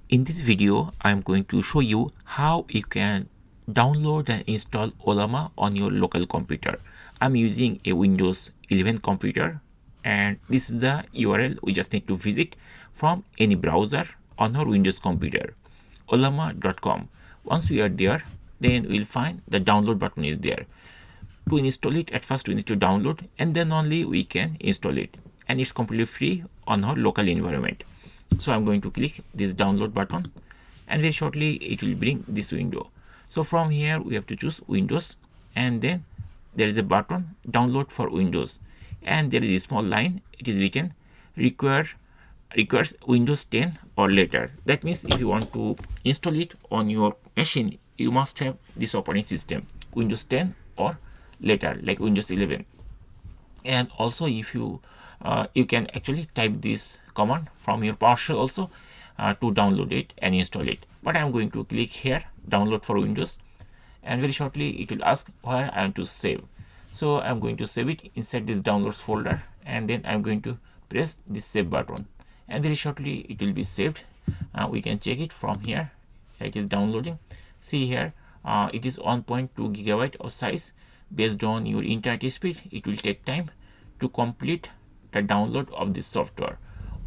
In this video, I'm going to show you how you can download and install Ollama on your local computer. I'm using a Windows 11 computer, and this is the URL we just need to visit from any browser on our Windows computer, ollama.com. Once we are there, then we'll find the download button is there. To install it, at first we need to download, and then only we can install it, and it's completely free on our local environment. So I'm going to click this download button, and very shortly it will bring this window. So from here we have to choose Windows, and then there is a button download for Windows, and there is a small line. It is written requires Windows 10 or later. That means if you want to install it on your machine, you must have this operating system, Windows 10 or later, like Windows 11. And also if you can actually type this command from your PowerShell also to download it and install it. But I'm going to click here, download for Windows, and very shortly it will ask where I want to save. So I'm going to save it inside this downloads folder, and then I'm going to press this save button, and very shortly it will be saved. We can check it from here. It is downloading. See here, it is 1.2 gigabyte of size. Based on your internet speed, it will take time to complete the download of this software.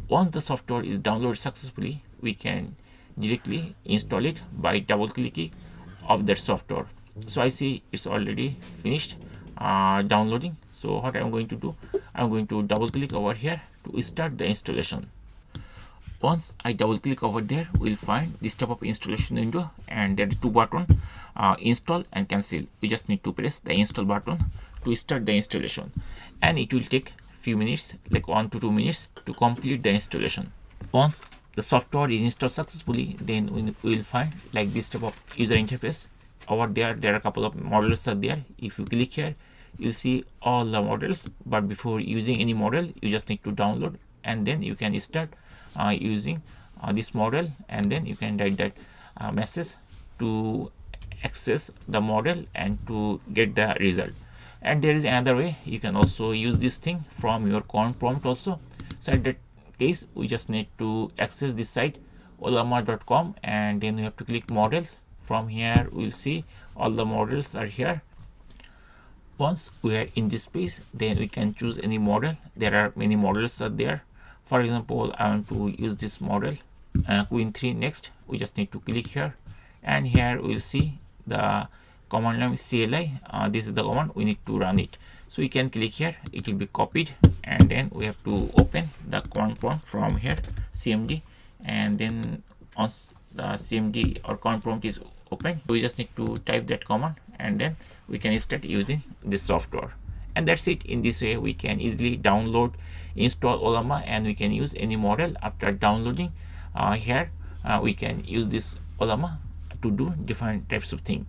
Once the software is downloaded successfully, we can directly install it by double clicking of that software. So I see it's already finished downloading. So what I'm going to do, I'm going to double click over here to start the installation. Once I double click over there, we'll find this type of installation window, and there are two buttons, install and cancel. We just need to press the install button to start the installation, and it will take few minutes, like 1 to 2 minutes, to complete the installation. Once the software is installed successfully, then we will find like this type of user interface. Over there are a couple of models are there. If you click here, you see all the models, but before using any model, you just need to download, and then you can start using this model, and then you can write that message to access the model and to get the result. And there is another way, you can also use this thing from your command prompt also. So at that case, we just need to access this site, ollama.com, and then we have to click models. From here we'll see all the models are here. Once we are in this page, then we can choose any model. There are many models are there. For example, I want to use this model, Queen 3 next. We just need to click here, and here we'll see the command name CLI. This is the command we need to run it. So we can click here, it will be copied, and then we have to open the command prompt from here, CMD, and then once the CMD or command prompt is open, we just need to type that command, and then we can start using this software. And that's it. In this way, we can easily download, install Ollama, and we can use any model. After downloading here, we can use this Ollama to do different types of things.